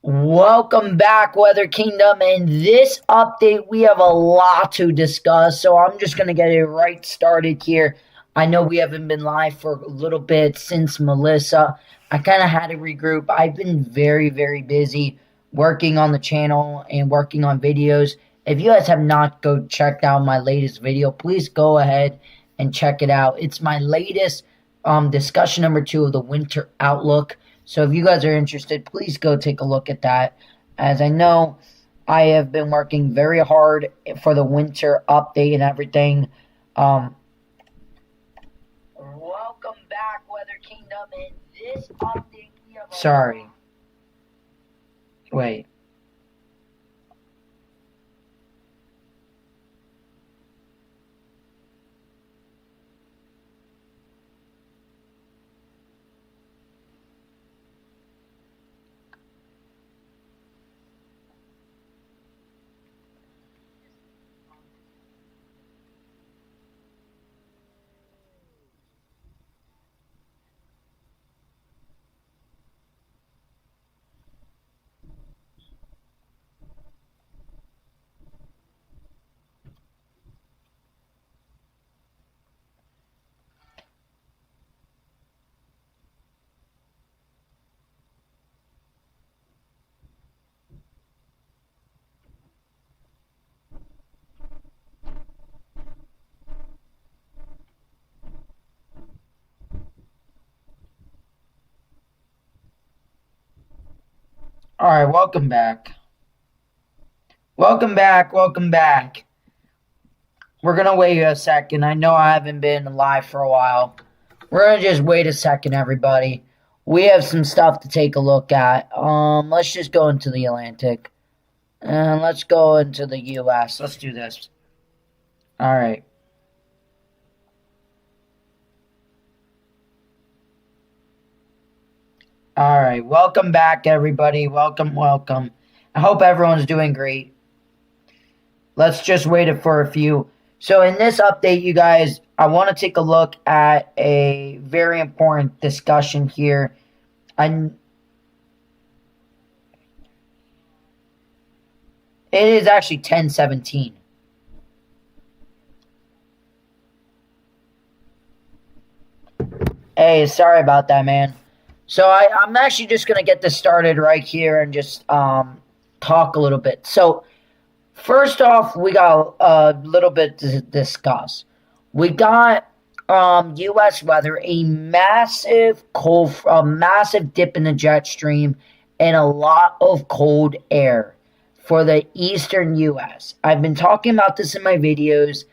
Welcome back, Weather Kingdom. In this update, we have a lot to discuss, so I'm just going to get it right started here. I know we haven't been live for a little bit since Melissa. I kind of had to regroup. I've been very, very busy working on the channel and working on videos. If you guys have not go checked out my latest video, please go ahead and check it out. It's my latest discussion number 2 of the winter outlook. So if you guys are interested, please go take a look at that. As I know, I have been working very hard for the winter update and everything. Welcome back, Weather Kingdom. In this update, we have Sorry. Wait. All right, welcome back. Welcome back. We're going to wait a second. I know I haven't been live for a while. We're going to just wait a second, everybody. We have some stuff to take a look at. Let's just go into the Atlantic. And let's go into the U.S. Let's do this. All right. All right. Welcome back, everybody. Welcome. I hope everyone's doing great. Let's just wait for a few. So in this update, you guys, I want to take a look at a very important discussion here. It is actually 10:17. Hey, sorry about that, man. So I'm actually just going to get this started right here and just talk a little bit. So first off, we got a little bit to discuss. We got U.S. weather, a massive dip in the jet stream and a lot of cold air for the eastern U.S. I've been talking about this in my videos,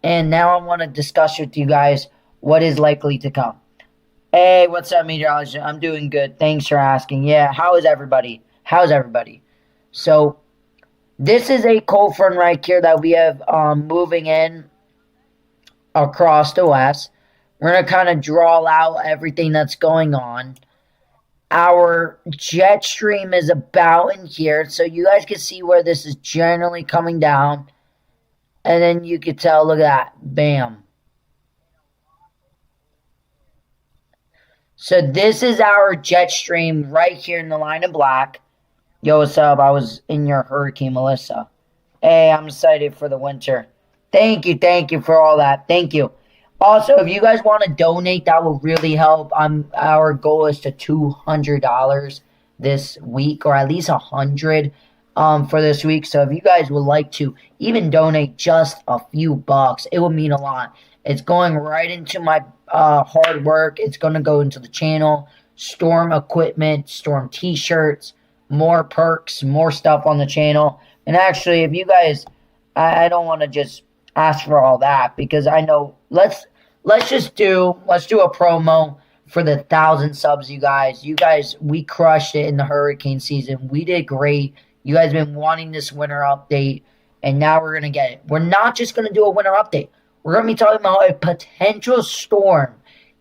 and now I want to discuss with you guys what is likely to come. Hey, what's up, meteorologist? I'm doing good. Thanks for asking. Yeah, how's everybody? So, this is a cold front right here that we have moving in across the west. We're going to kind of draw out everything that's going on. Our jet stream is about in here, so you guys can see where this is generally coming down. And then you can tell, look at that. Bam. So this is our jet stream right here in the line of black. Yo, what's up? I was in your hurricane, Melissa. Hey, I'm excited for the winter. Thank you for all that. Thank you. Also, if you guys want to donate, that will really help. Our goal is to $200 this week, or at least $100 for this week. So if you guys would like to even donate just a few bucks, it would mean a lot. It's going right into my hard work. It's going to go into the channel, storm equipment, storm t-shirts, more perks, more stuff on the channel. And actually, if you guys, I don't want to just ask for all that, because I know, let's do a promo for the 1,000 subs, you guys. You guys, we crushed it in the hurricane season. We did great. You guys have been wanting this winter update, and now we're going to get it. We're not just going to do a winter update. We're going to be talking about a potential storm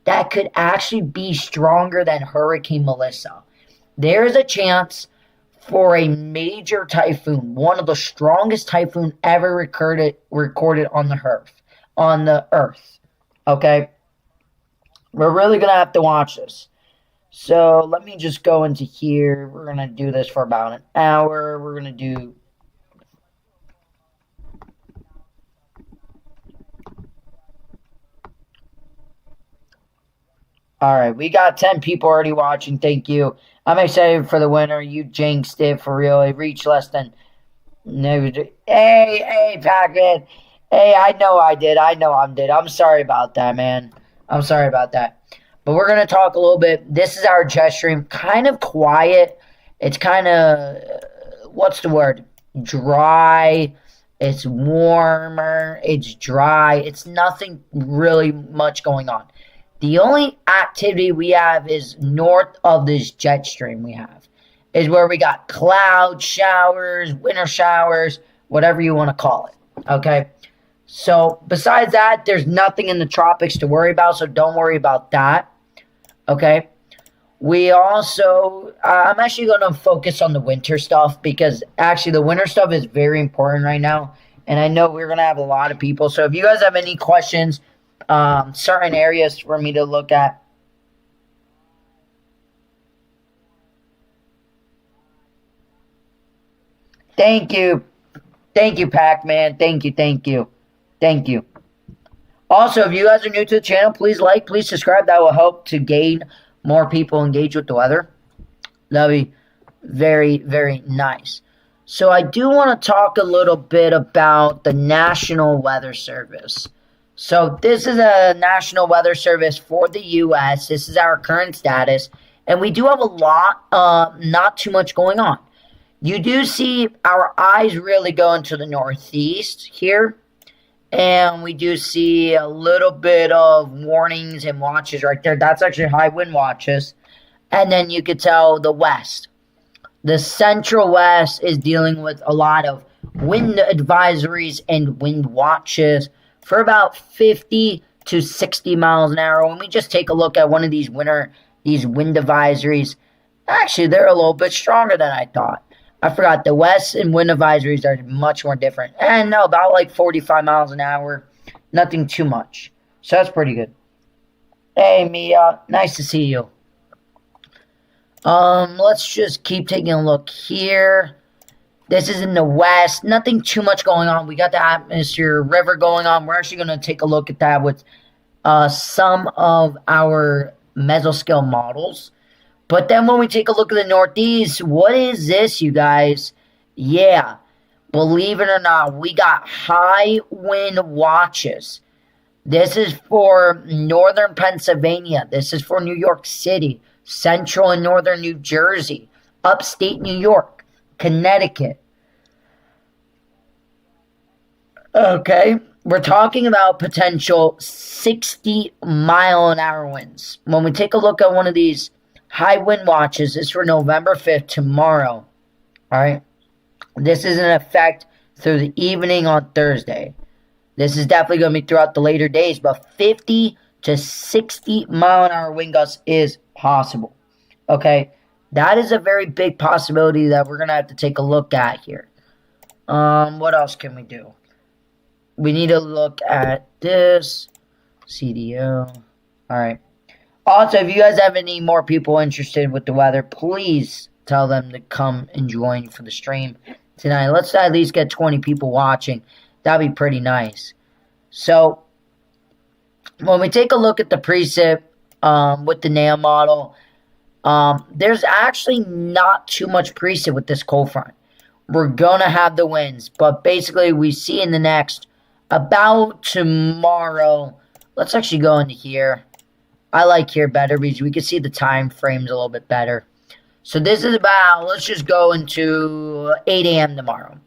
that could actually be stronger than Hurricane Melissa. There's a chance for a major typhoon, one of the strongest typhoon ever recorded on the earth. Okay? We're really going to have to watch this. So let me just go into here. We're going to do this for about an hour. We're going to do... All right, we got 10 people already watching. Thank you. I'm excited for the winner. You jinxed it for real. It reached less than... No, hey, Pac-Man. Hey, I know I did. I know I did. I'm sorry about that, man. I'm sorry about that. But we're going to talk a little bit. This is our jet stream. Kind of quiet. It's kind of, what's the word? Dry. It's warmer. It's dry. It's nothing really much going on. The only activity we have is north of this jet stream we have. Is where we got cloud showers, winter showers, whatever you want to call it. Okay? So, besides that, there's nothing in the tropics to worry about, so don't worry about that. Okay? We also, I'm actually going to focus on the winter stuff because actually the winter stuff is very important right now. And I know we're going to have a lot of people. So, if you guys have any questions, certain areas for me to look at, thank you. Thank you, Pac-Man. Thank you, thank you. Thank you. Also, if you guys are new to the channel, please like, please subscribe. That will help to gain more people engaged with the weather. That'll be very, very nice. So I do want to talk a little bit about the National Weather Service. So this is a National Weather Service for the U.S. This is our current status. And we do have a lot, not too much going on. You do see our eyes really going to the northeast here. And we do see a little bit of warnings and watches right there. That's actually high wind watches. And then you could tell the west. The central west is dealing with a lot of wind advisories and wind watches for about 50 to 60 miles an hour. When we just take a look at one of these wind advisories, actually they're a little bit stronger than I thought. I forgot the west and wind advisories are much more different. And no, about like 45 miles an hour. Nothing too much. So that's pretty good. Hey, Mia. Nice to see you. Let's just keep taking a look here. This is in the west. Nothing too much going on. We got the atmosphere river going on. We're actually going to take a look at that with some of our mesoscale models. But then when we take a look at the northeast, what is this, you guys? Yeah, believe it or not, we got high wind watches. This is for northern Pennsylvania. This is for New York City, central and northern New Jersey, upstate New York, Connecticut. Okay, we're talking about potential 60-mile-an-hour winds. When we take a look at one of these high wind watches, is for November 5th, tomorrow. Alright? This is in effect through the evening on Thursday. This is definitely going to be throughout the later days, but 50 to 60 mile an hour wind gusts is possible. Okay? That is a very big possibility that we're going to have to take a look at here. What else can we do? We need to look at this. CDO. Alright. Also, if you guys have any more people interested with the weather, please tell them to come and join for the stream tonight. Let's at least get 20 people watching. That'd be pretty nice. So, when we take a look at the precip with the nail model, there's actually not too much precip with this cold front. We're going to have the winds, but basically we see in the next, about tomorrow, let's actually go into here. I like here better because we can see the time frames a little bit better. So this is about, let's just go into 8 a.m. tomorrow.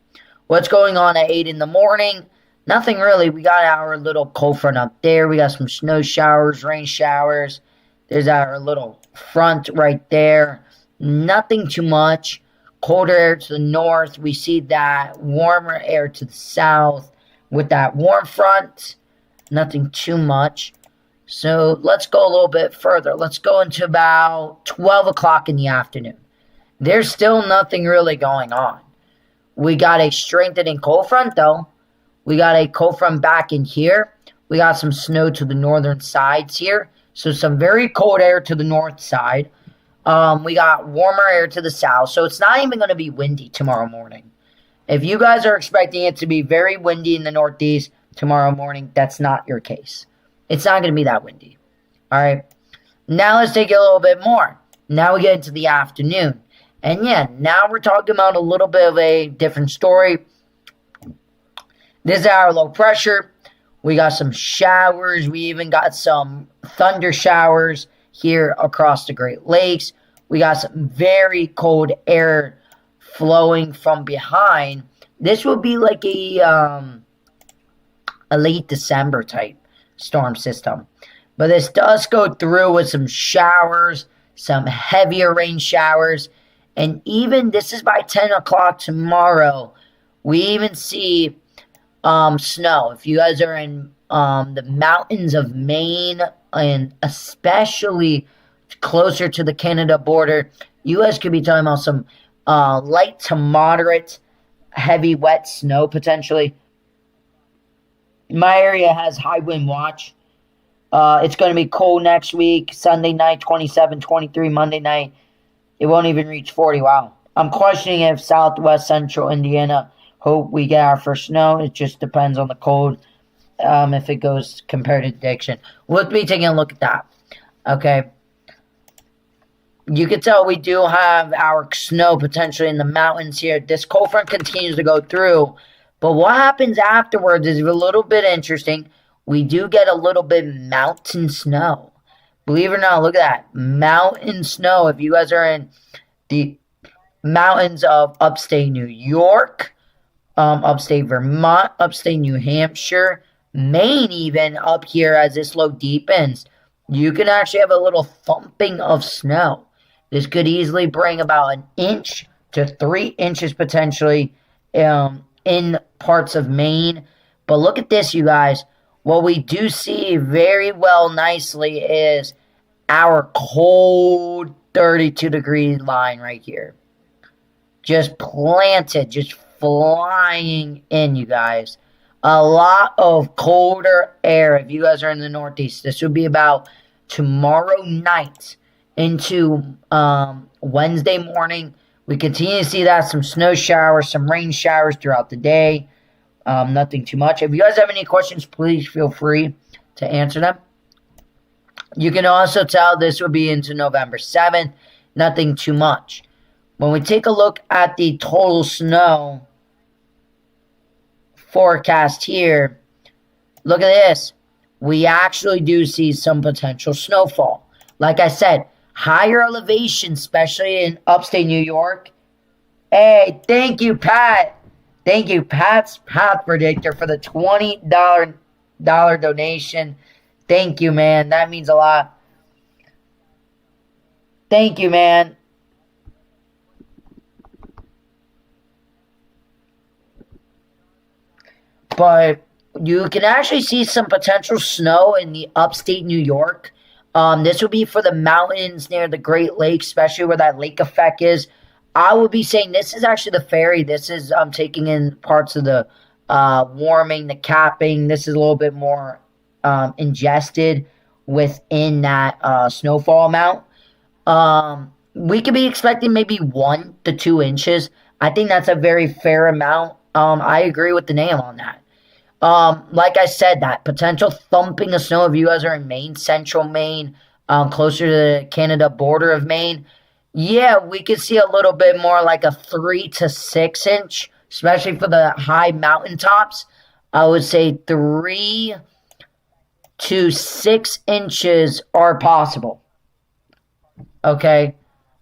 What's going on at 8 in the morning? Nothing really. We got our little cold front up there. We got some snow showers, rain showers. There's our little front right there. Nothing too much. Colder air to the north. We see that warmer air to the south with that warm front. Nothing too much. So let's go a little bit further. Let's go into about 12 o'clock in the afternoon. There's still nothing really going on. We got a strengthening cold front though. We got a cold front back in here. We got some snow to the northern sides here. So some very cold air to the north side. We got warmer air to the south, so it's not even going to be windy tomorrow morning. If you guys are expecting it to be very windy in the Northeast tomorrow morning, that's not your case. It's not going to be that windy. All right. Now let's take it a little bit more. Now we get into the afternoon. And yeah, now we're talking about a little bit of a different story. This is our low pressure. We got some showers. We even got some thunder showers here across the Great Lakes. We got some very cold air flowing from behind. This will be like a late December type storm system. But this does go through with some showers, some heavier rain showers. And even, this is by 10 o'clock tomorrow, we even see snow. If you guys are in the mountains of Maine, and especially closer to the Canada border, you guys could be talking about some light to moderate, heavy, wet snow potentially. My area has high wind watch. It's going to be cold next week. Sunday night, 27, 23. Monday night, it won't even reach 40. Wow. I'm questioning if southwest central Indiana, hope we get our first snow. It just depends on the cold, if it goes compared to addiction. We'll be taking a look at that. Okay. You can tell we do have our snow potentially in the mountains here. This cold front continues to go through. But what happens afterwards is a little bit interesting. We do get a little bit mountain snow. Believe it or not, look at that. Mountain snow. If you guys are in the mountains of upstate New York, upstate Vermont, upstate New Hampshire, Maine even up here as this low deepens, you can actually have a little thumping of snow. This could easily bring about 1 inch to 3 inches potentially in parts of Maine. But look at this, you guys. What we do see very well nicely is our cold 32-degree line right here. Just planted, just flying in, you guys. A lot of colder air. If you guys are in the Northeast, this would be about tomorrow night into Wednesday morning. We continue to see that, some snow showers, some rain showers throughout the day. Nothing too much. If you guys have any questions, please feel free to answer them. You can also tell this will be into November 7th. Nothing too much. When we take a look at the total snow forecast here, look at this. We actually do see some potential snowfall. Like I said, higher elevation, especially in upstate New York. Hey, thank you, Pat. Thank you, Pat's Path Predictor, for the $20 donation. Thank you, man. That means a lot. Thank you, man. But you can actually see some potential snow in the upstate New York. This will be for the mountains near the Great Lakes, especially where that lake effect is. I would be saying this is actually the ferry. This is taking in parts of the warming, the capping. This is a little bit more ingested within that snowfall amount. We could be expecting maybe 1 to 2 inches. I think that's a very fair amount. I agree with the name on that. Like I said, that potential thumping of snow, if you guys are in Maine, central Maine, closer to the Canada border of Maine, yeah, we could see a little bit more like a 3 to 6 inch, especially for the high mountaintops. I would say 3 to 6 inches are possible. Okay,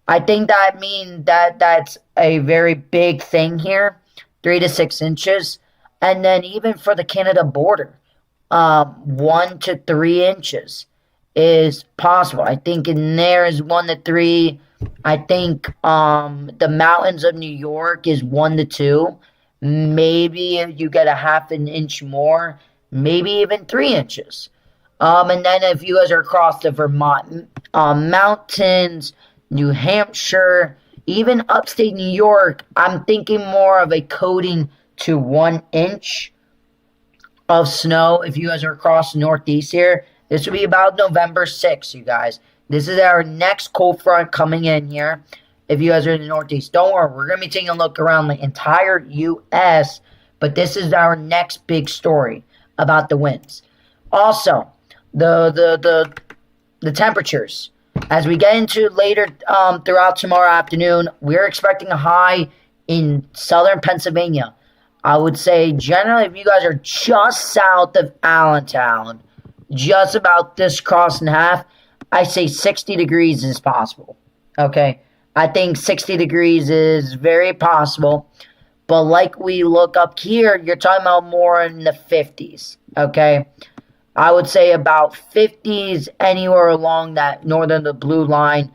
I think that means that's a very big thing here, 3 to 6 inches. And then even for the Canada border, 1 to 3 inches is possible. I think in there is 1 to 3. I think the mountains of New York is 1 to 2. Maybe you get a half an inch more, maybe even 3 inches. And then if you guys are across the Vermont mountains, New Hampshire, even upstate New York, I'm thinking more of a coating to 1 inch of snow. If you guys are across the Northeast here, this will be about November 6th, you guys. This is our next cold front coming in here. If you guys are in the Northeast, don't worry. We're going to be taking a look around the entire U.S., but this is our next big story about the winds. Also, the temperatures. As we get into later throughout tomorrow afternoon, we're expecting a high in southern Pennsylvania. I would say generally if you guys are just south of Allentown, just about this cross in half, I say 60 degrees is possible. Okay? I think 60 degrees is very possible. But like we look up here, you're talking about more in the 50s. Okay? I would say about 50s anywhere along that northern the blue line.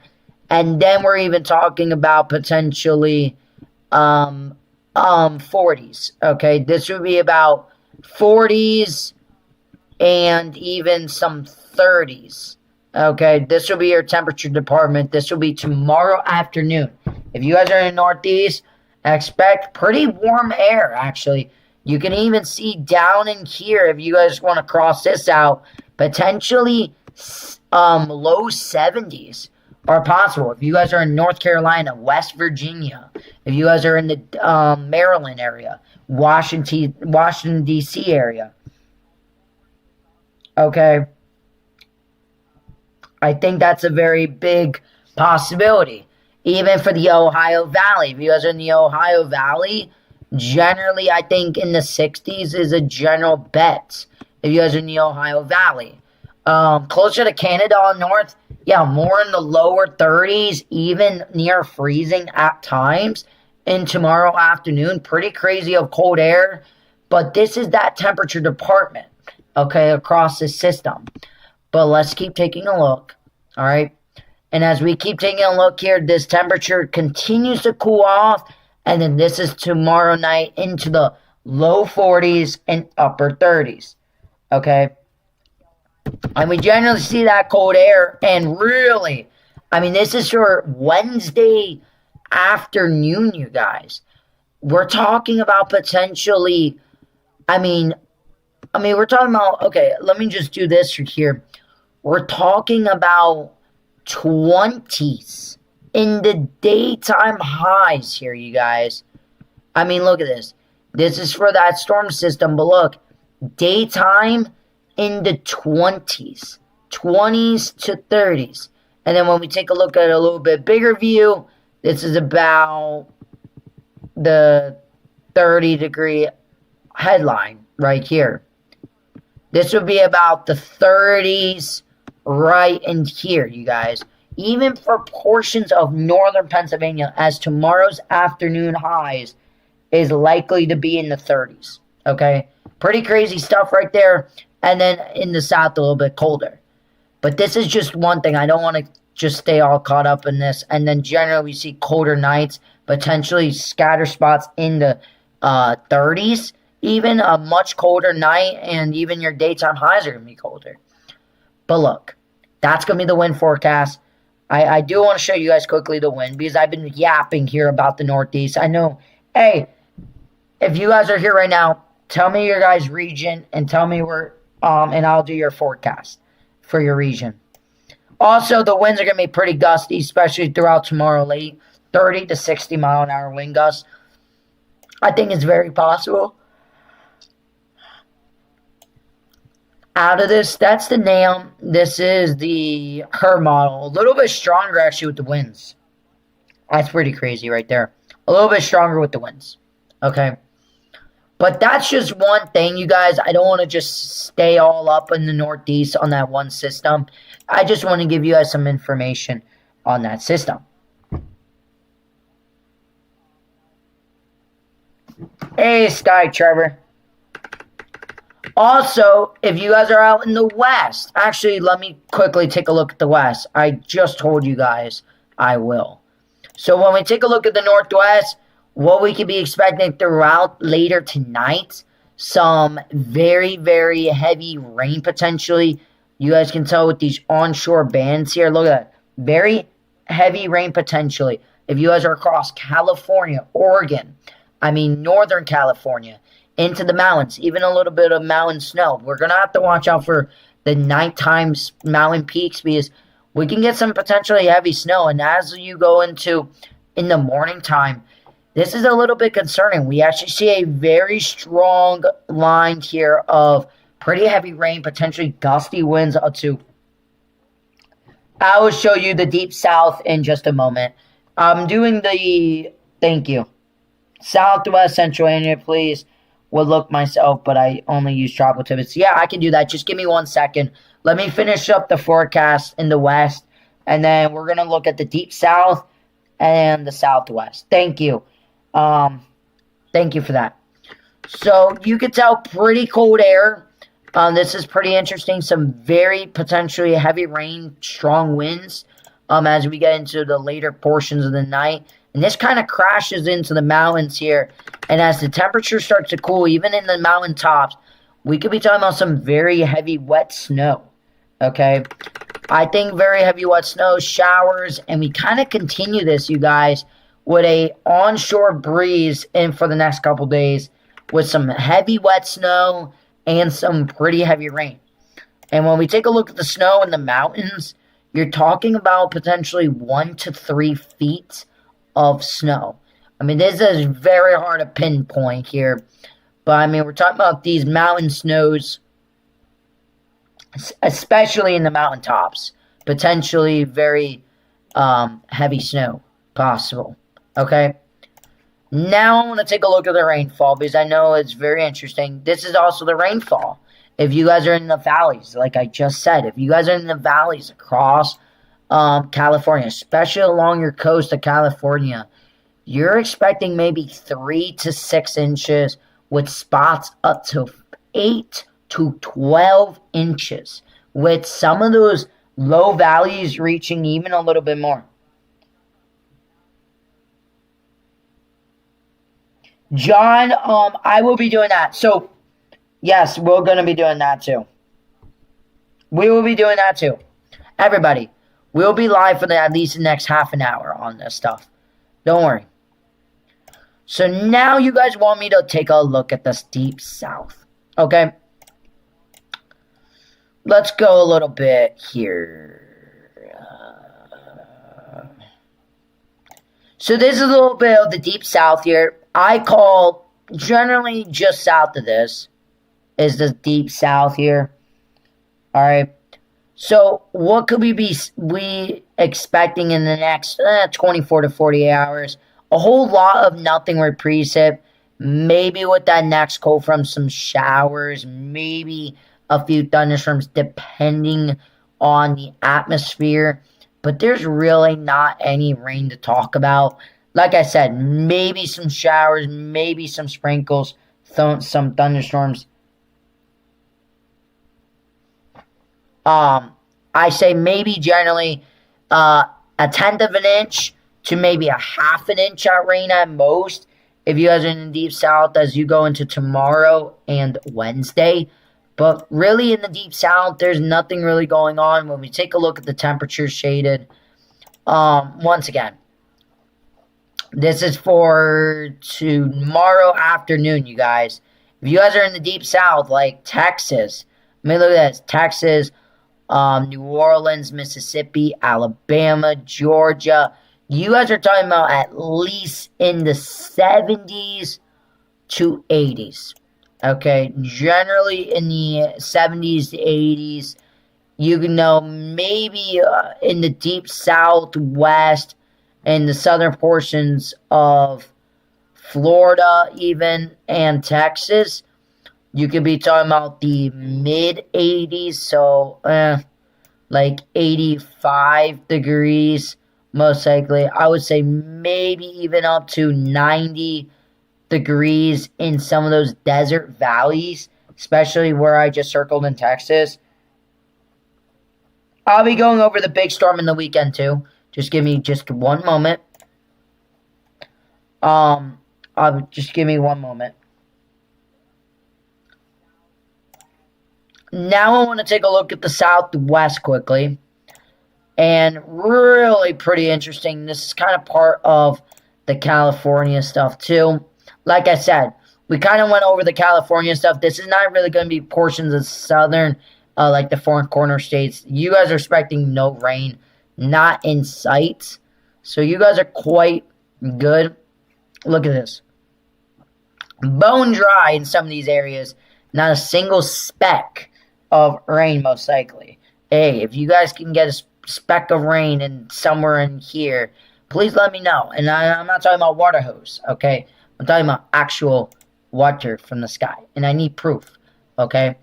And then we're even talking about potentially 40s. Okay? This would be about 40s and even some 30s. Okay, this will be your temperature department. This will be tomorrow afternoon. If you guys are in the Northeast, expect pretty warm air, actually. You can even see down in here, if you guys want to cross this out, potentially low 70s are possible. If you guys are in North Carolina, West Virginia, if you guys are in the Maryland area, Washington, D.C. area, okay, I think that's a very big possibility. Even for the Ohio Valley. If you guys are in the Ohio Valley, generally I think in the 60s is a general bet. If you guys are in the Ohio Valley. Closer to Canada on north, yeah, more in the lower 30s, even near freezing at times. And tomorrow afternoon, pretty crazy of cold air. But this is that temperature department, okay, across the system. But let's keep taking a look, all right? And as we keep taking a look here, this temperature continues to cool off. And then this is tomorrow night into the low 40s and upper 30s, okay? And we generally see that cold air. And really, I mean, this is for Wednesday afternoon, you guys. We're talking about potentially, I mean, we're talking about, okay, let me just do this here. We're talking about 20s in the daytime highs here, you guys. I mean, look at this. This is for that storm system, but look, daytime in the 20s to 30s. And then when we take a look at a little bit bigger view, this is about the 30-degree headline right here. This would be about the 30s right in here, you guys. Even for portions of northern Pennsylvania, as tomorrow's afternoon highs is likely to be in the 30s. Okay? Pretty crazy stuff right there. And then in the south, a little bit colder. But this is just one thing. I don't want to just stay all caught up in this. And then generally we see colder nights, potentially scatter spots in the 30s. Even a much colder night, and even your daytime highs are going to be colder. But look, that's going to be the wind forecast. I do want to show you guys quickly the wind, because I've been yapping here about the Northeast. I know, hey, if you guys are here right now, tell me your guys' region, and tell me where, and I'll do your forecast for your region. Also, the winds are going to be pretty gusty, especially throughout tomorrow late. 30 to 60 mile an hour wind gusts. I think it's very possible. Out of this, that's the NAM. This is the her model. A little bit stronger, actually, with the winds. That's pretty crazy right there. A little bit stronger with the winds. Okay. But that's just one thing, you guys. I don't want to just stay all up in the Northeast on that one system. I just want to give you guys some information on that system. Hey, Sky Trevor. Also, if you guys are out in the West, actually, let me quickly take a look at the West. I just told you guys I will. So when we take a look at the Northwest, what we could be expecting throughout later tonight, some very, very heavy rain potentially. You guys can tell with these onshore bands here. Look at that. Very heavy rain potentially. If you guys are across California, Oregon, Northern California, into the mountains, even a little bit of mountain snow. We're going to have to watch out for the nighttime mountain peaks, because we can get some potentially heavy snow. And as you go into in the morning time, this is a little bit concerning. We actually see a very strong line here of pretty heavy rain, potentially gusty winds up to. I will show you the deep south in just a moment. I'm doing the, thank you, Southwest Central India, please. Would look myself, but I only use tropical tips. Yeah, I can do that. Just give me 1 second. Let me finish up the forecast in the west, and then we're going to look at the deep south and the southwest. Thank you. Thank you for that. So you can tell pretty cold air. This is pretty interesting. Some very potentially heavy rain, strong winds as we get into the later portions of the night. And this kind of crashes into the mountains here. And as the temperature starts to cool, even in the mountain tops, we could be talking about some very heavy wet snow. Okay? I think very heavy wet snow, showers, and we kind of continue this, you guys, with a onshore breeze in for the next couple days with some heavy wet snow and some pretty heavy rain. And when we take a look at the snow in the mountains, you're talking about potentially 1 to 3 feet of snow. I mean, this is very hard to pinpoint here. But, I mean, we're talking about these mountain snows, especially in the mountaintops. Potentially very heavy snow possible. Okay? Now I want to take a look at the rainfall because I know it's very interesting. This is also the rainfall. If you guys are in the valleys, like I just said, if you guys are in the valleys across California, especially along your coast of California, you're expecting maybe 3 to 6 inches with spots up to 8 to 12 inches, with some of those low valleys reaching even a little bit more. John, I will be doing that. So, yes, we're going to be doing that too. We will be doing that too. Everybody, we'll be live for at least the next half an hour on this stuff. Don't worry. So now you guys want me to take a look at this deep south. Okay? Let's go a little bit here. So this is a little bit of the deep south here. I call generally just south of this is the deep south here. Alright. So what could we be expecting in the next 24 to 48 hours? A whole lot of nothing with precip. Maybe with that next cold from some showers. Maybe a few thunderstorms depending on the atmosphere. But there's really not any rain to talk about. Like I said, maybe some showers, maybe some sprinkles, some thunderstorms. I say maybe generally a 1/10 of an inch to maybe a 1/2 an inch of rain at most. If you guys are in the deep south as you go into tomorrow and Wednesday. But really in the deep south, there's nothing really going on. When we take a look at the temperature shaded, once again, this is for tomorrow afternoon, you guys. If you guys are in the deep south, like Texas, I mean, look at this. Texas, New Orleans, Mississippi, Alabama, Georgia. You guys are talking about at least in the 70s to 80s. Okay, generally in the 70s to 80s. You know, maybe in the deep southwest and the southern portions of Florida even and Texas. You could be talking about the mid-80s, so like 85 degrees most likely. I would say maybe even up to 90 degrees in some of those desert valleys, especially where I just circled in Texas. I'll be going over the big storm in the weekend too. Just give me just one moment. Just give me one moment. Now I want to take a look at the southwest quickly. And really pretty interesting. This is kind of part of the California stuff too. Like I said, we kind of went over the California stuff. This is not really going to be portions of southern like the four corner states, you guys are expecting no rain, not in sight. So you guys are quite good. Look at this. Bone dry in some of these areas. Not a single speck of rain, most likely. Hey, if you guys can get a speck of rain in somewhere in here, please let me know. And I'm not talking about water hose, okay? I'm talking about actual water from the sky. And I need proof, okay?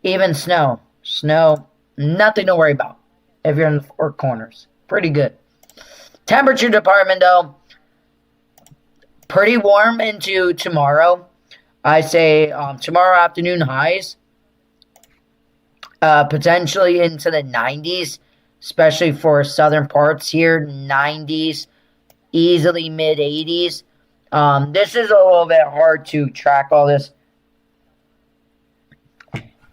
Even snow. Snow, nothing to worry about if you're in the four corners. Pretty good. Temperature department, though, pretty warm into tomorrow. I say tomorrow afternoon highs. Potentially into the 90s, especially for southern parts here. 90s, easily mid 80s. This is a little bit hard to track all this.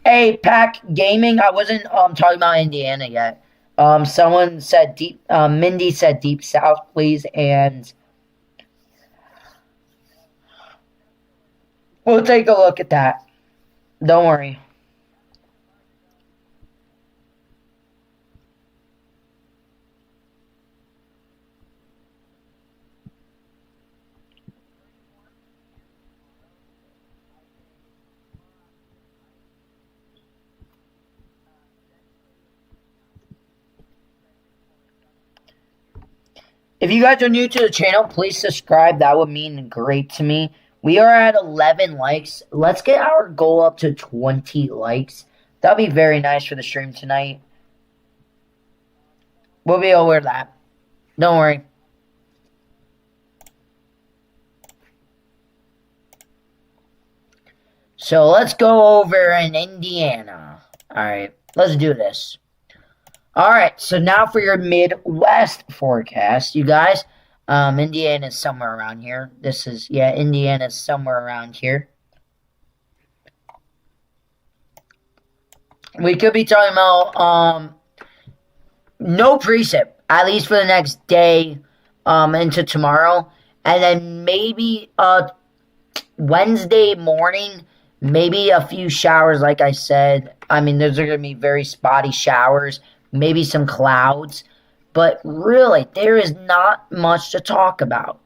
Hey, Pack Gaming, I wasn't talking about Indiana yet. Someone said Mindy said deep south, please, and we'll take a look at that. Don't worry. If you guys are new to the channel, please subscribe. That would mean great to me. We are at 11 likes. Let's get our goal up to 20 likes. That'll be very nice for the stream tonight. We'll be over that. Don't worry. So let's go over in Indiana. Alright, let's do this. Alright, so now for your Midwest forecast, you guys. Indiana's somewhere around here. Indiana's somewhere around here. We could be talking about no precip, at least for the next day into tomorrow. And then maybe Wednesday morning, maybe a few showers, like I said. I mean, those are going to be very spotty showers. Maybe some clouds. But really, there is not much to talk about.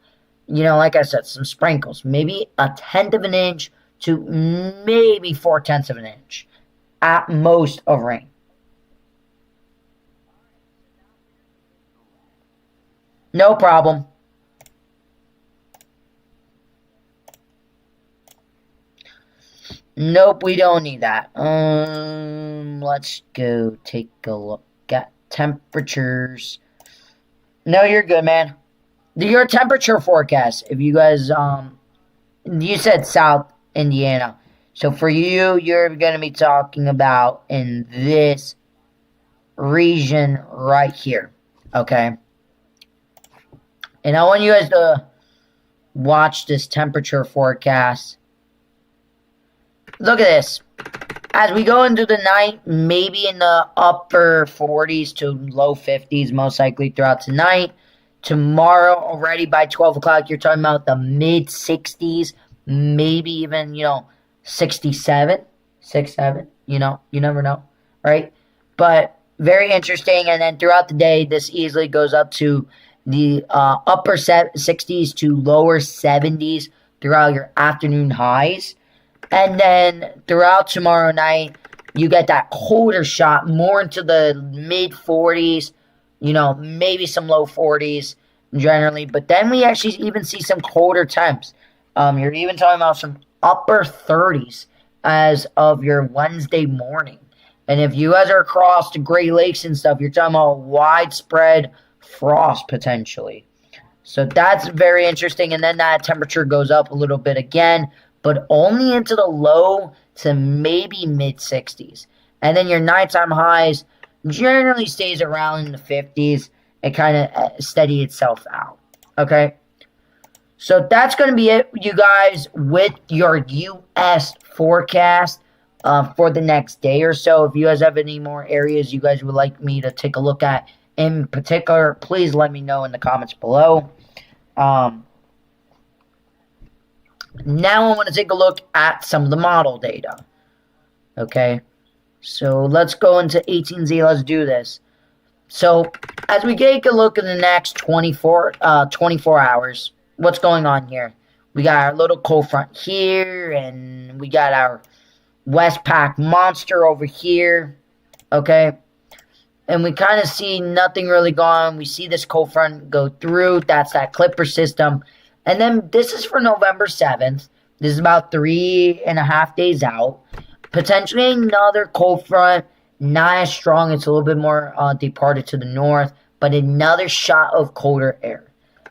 You know, like I said, some sprinkles. Maybe 1/10 of an inch to maybe 4/10 of an inch. At most of rain. No problem. Nope, we don't need that. Let's go take a look at temperatures. No, you're good, man. Your temperature forecast, if you guys, you said South Indiana. So for you, you're going to be talking about in this region right here, okay? And I want you guys to watch this temperature forecast. Look at this. As we go into the night, maybe in the upper 40s to low 50s, most likely throughout tonight. Tomorrow, already by 12 o'clock, you're talking about the mid 60s, maybe even, 67, 67, you never know, right? But very interesting. And then throughout the day, this easily goes up to the upper 60s to lower 70s throughout your afternoon highs. And then throughout tomorrow night, you get that colder shot more into the mid 40s, maybe some low 40s generally. But then we actually even see some colder temps. You're even talking about some upper 30s as of your Wednesday morning. And if you guys are across the Great Lakes and stuff, you're talking about widespread frost potentially. So that's very interesting. And then that temperature goes up a little bit again, but only into the low to maybe mid 60s. And then your nighttime highs generally stays around in the 50s and kind of steady itself out. Okay? So that's going to be it, you guys, with your U.S. forecast for the next day or so. If you guys have any more areas you guys would like me to take a look at in particular, please let me know in the comments below. Now I want to take a look at some of the model data. Okay. So let's go into 18Z. Let's do this. So as we take a look in the next 24 hours, what's going on here? We got our little cold front here, and we got our Westpac monster over here. Okay. And we kind of see nothing really going. We see this cold front go through. That's that Clipper system. And then this is for November 7th. This is about 3.5 days out. Potentially another cold front. Not as strong. It's a little bit more departed to the north. But another shot of colder air.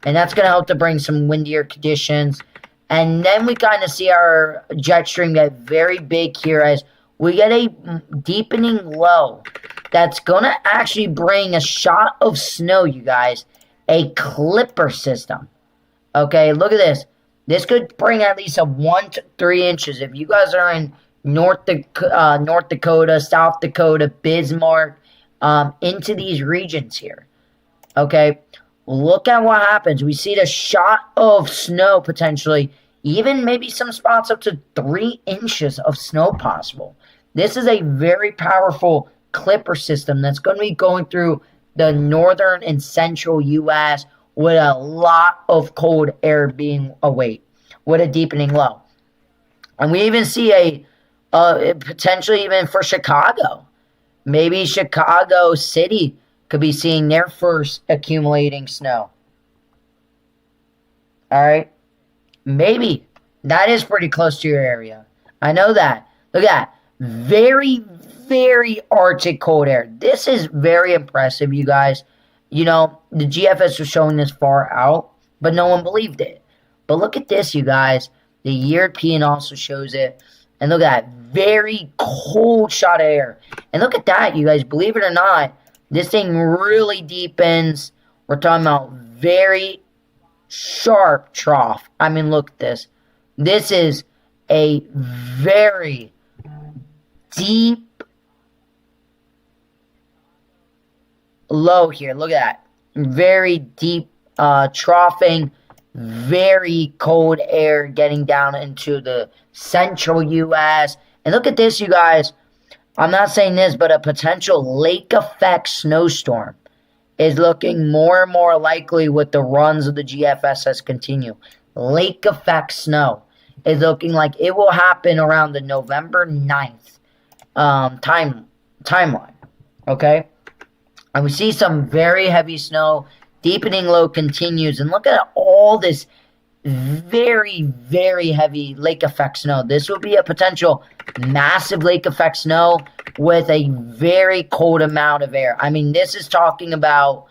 And that's going to help to bring some windier conditions. And then we kind of see our jet stream get very big here as we get a deepening low. That's going to actually bring a shot of snow, you guys. A Clipper system. Okay, look at this. This could bring at least a 1 to 3 inches. If you guys are in North Dakota, South Dakota, Bismarck, into these regions here. Okay, look at what happens. We see the shot of snow potentially. Even maybe some spots up to 3 inches of snow possible. This is a very powerful Clipper system that's going to be going through the northern and central U.S. with a lot of cold air being away, with a deepening low. And we even see a potentially even for Chicago. Maybe Chicago City could be seeing their first accumulating snow. All right. Maybe. That is pretty close to your area. I know that. Look at that. Very, very Arctic cold air. This is very impressive, you guys. You know, the GFS was showing this far out, but no one believed it. But look at this, you guys. The European also shows it. And look at that. Very cold shot of air. And look at that, you guys. Believe it or not, this thing really deepens. We're talking about very sharp trough. I mean, look at this. This is a very deep low here. Look at that. Very deep troughing. Very cold air getting down into the central U.S. And look at this, you guys. I'm not saying this, but a potential lake effect snowstorm is looking more and more likely with the runs of the GFSS continue. Lake effect snow is looking like it will happen around the November 9th timeline. Okay? And we see some very heavy snow. Deepening low continues. And look at all this very, very heavy lake effect snow. This will be a potential massive lake effect snow with a very cold amount of air. I mean, this is talking about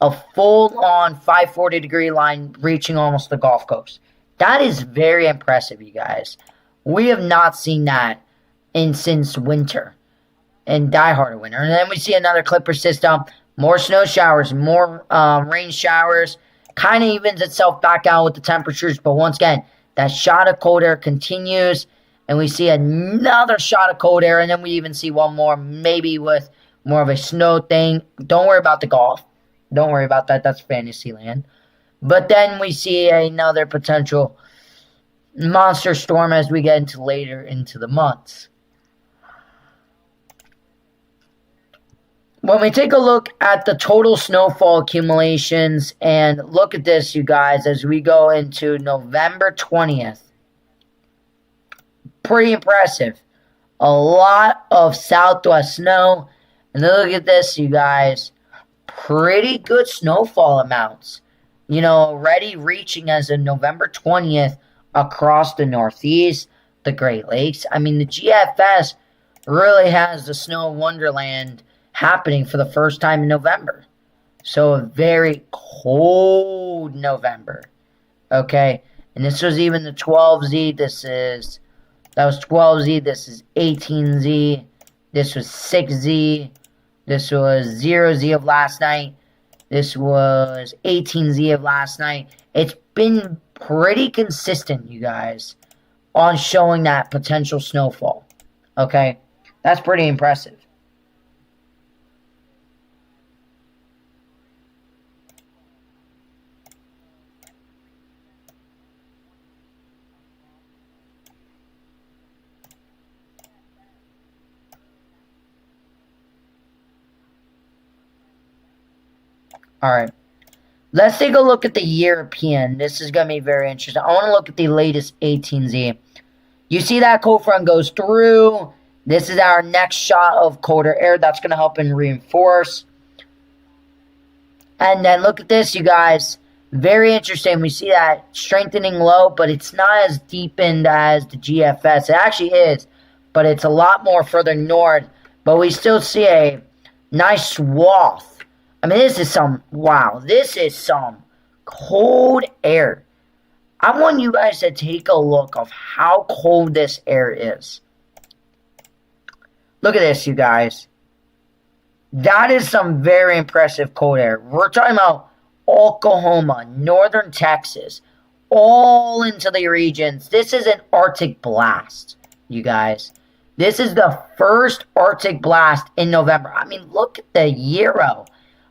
a full-on 540-degree line reaching almost the Gulf Coast. That is very impressive, you guys. We have not seen that since winter, and Die Hard winter. And then we see another Clipper system, more snow showers, more rain showers. Kind of evens itself back out with the temperatures, but once again, that shot of cold air continues, and we see another shot of cold air, and then we even see one more, maybe with more of a snow thing. Don't worry about the Gulf. Don't worry about that. That's Fantasyland. But then we see another potential monster storm as we get into later into the months. When we take a look at the total snowfall accumulations, and look at this, you guys, as we go into November 20th. Pretty impressive. A lot of southwest snow. And look at this, you guys. Pretty good snowfall amounts. You know, already reaching as of November 20th across the Northeast, the Great Lakes. I mean, the GFS really has the snow wonderland happening for the first time in November. So a very cold November. Okay. And this was even the 12Z. That was 12Z. This is 18Z. This was 6Z. This was 0Z of last night. This was 18Z of last night. It's been pretty consistent, you guys, on showing that potential snowfall. Okay. That's pretty impressive. Alright. Let's take a look at the European. This is going to be very interesting. I want to look at the latest 18Z. You see that cold front goes through. This is our next shot of colder air. That's going to help and reinforce. And then look at this, you guys. Very interesting. We see that strengthening low, but it's not as deepened as the GFS. It actually is, but it's a lot more further north. But we still see a nice swath. I mean, this is some, wow, this is some cold air. I want you guys to take a look of how cold this air is. Look at this, you guys. That is some very impressive cold air. We're talking about Oklahoma, northern Texas, all into the regions. This is an Arctic blast, you guys. This is the first Arctic blast in November. I mean, look at the Euro.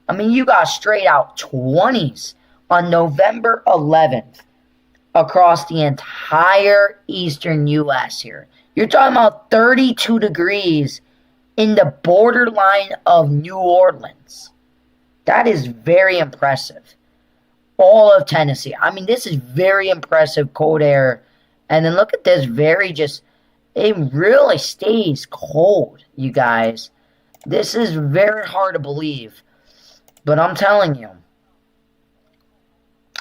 I mean, you got straight out 20s on November 11th across the entire eastern U.S. here. You're talking about 32 degrees in the borderline of New Orleans. That is very impressive. All of Tennessee. I mean, this is very impressive cold air. And then look at this it really stays cold, you guys. This is very hard to believe. But I'm telling you,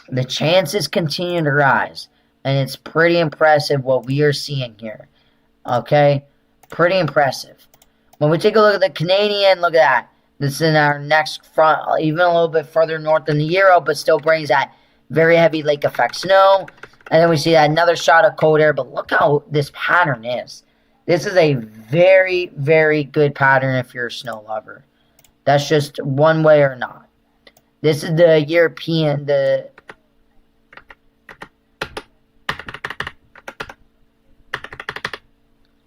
the chances continue to rise. And it's pretty impressive what we are seeing here. Okay? Pretty impressive. When we take a look at the Canadian, look at that. This is in our next front, even a little bit further north than the Euro, but still brings that very heavy lake effect snow. And then we see that another shot of cold air, but look how this pattern is. This is a very, very good pattern if you're a snow lover. That's just one way or not. This is the European,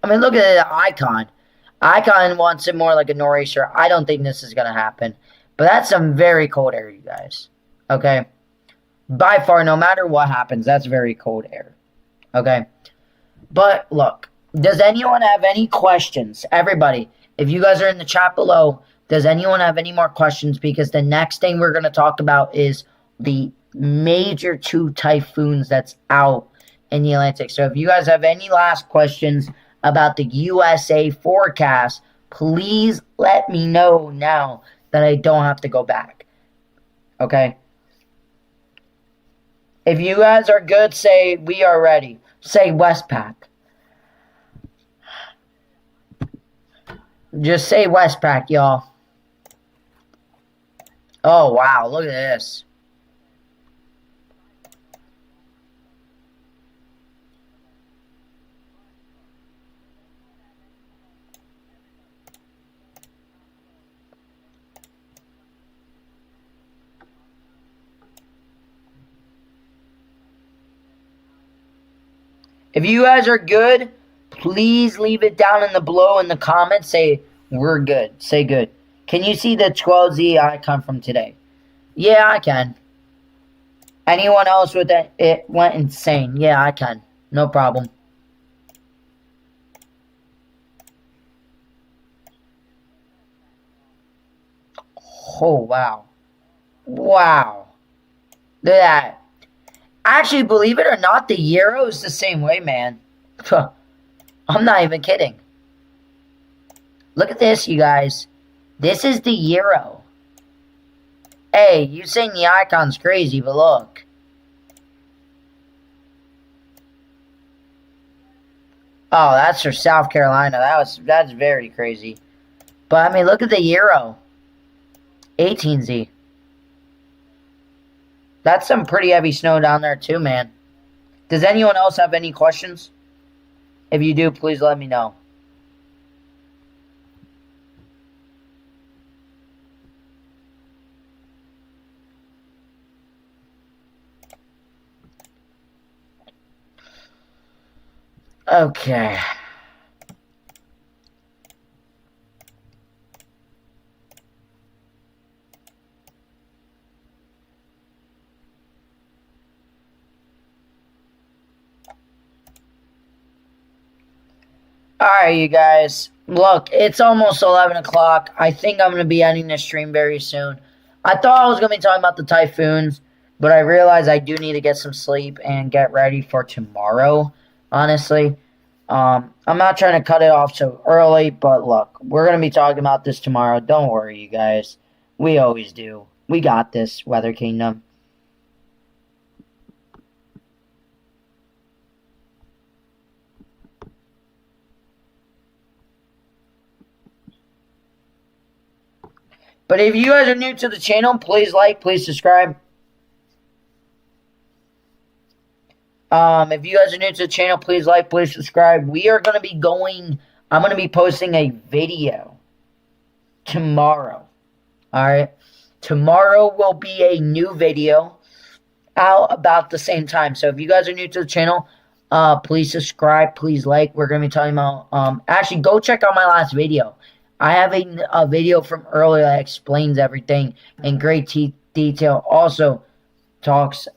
I mean, look at the icon. Icon wants it more like a nor'easter. I don't think this is going to happen. But that's some very cold air, you guys. Okay? By far, no matter what happens, that's very cold air. Okay? But, look. Does anyone have any questions? Everybody, if you guys are in the chat below, does anyone have any more questions? Because the next thing we're going to talk about is the major 2 typhoons that's out in the Atlantic. So if you guys have any last questions about the USA forecast, please let me know now that I don't have to go back. Okay? If you guys are good, say we are ready. Say Westpac. Just say Westpac, y'all. Oh, wow. Look at this. If you guys are good, please leave it down in the below in the comments. Say, we're good. Say good. Can you see the 12Z icon from today? Yeah, I can. Anyone else with that? It went insane. Yeah, I can. No problem. Oh, wow. Wow. Look at that. Actually, believe it or not, the Euro is the same way, man. I'm not even kidding. Look at this, you guys. This is the Euro. Hey, you saying the icon's crazy, but look. Oh, that's for South Carolina. That's very crazy. But I mean, look at the Euro. 18Z. That's some pretty heavy snow down there too, man. Does anyone else have any questions? If you do, please let me know. Okay. Alright, you guys. Look, it's almost 11 o'clock. I think I'm going to be ending the stream very soon. I thought I was going to be talking about the typhoons, but I realized I do need to get some sleep and get ready for tomorrow, honestly. I'm not trying to cut it off so early, but look, we're going to be talking about this tomorrow. Don't worry, you guys. We always do. We got this, Weather Kingdom. But if you guys are new to the channel, please like, please subscribe. If you guys are new to the channel, please like, please subscribe. We are going to be going, I'm going to be posting a video tomorrow. Alright? Tomorrow will be a new video out about the same time. So if you guys are new to the channel, please subscribe, please like. We're going to be talking about, actually, go check out my last video. I have a video from earlier that explains everything in great detail. Also, talks...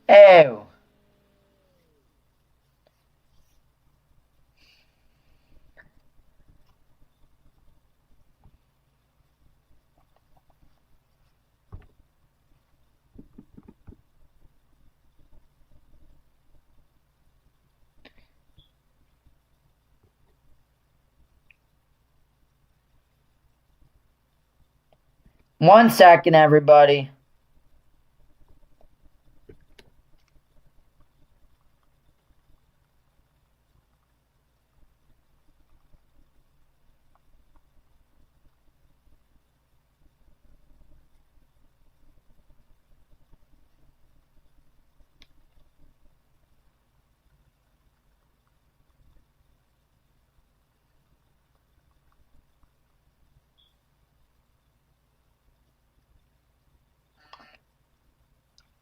Ew. One second, everybody.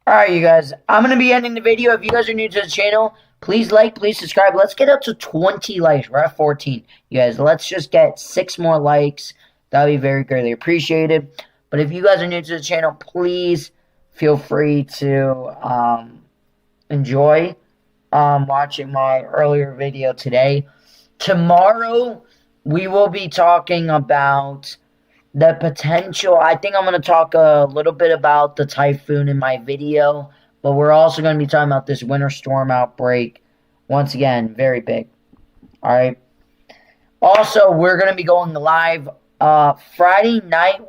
Alright, you guys. I'm going to be ending the video. If you guys are new to the channel, please like, please subscribe. Let's get up to 20 likes. We're at 14. You guys, let's just get 6 more likes. That would be very greatly appreciated. But if you guys are new to the channel, please feel free to enjoy watching my earlier video today. Tomorrow, we will be talking about the potential. I think I'm going to talk a little bit about the typhoon in my video, but we're also going to be talking about this winter storm outbreak. Once again, very big. All right. Also, we're going to be going live Friday night.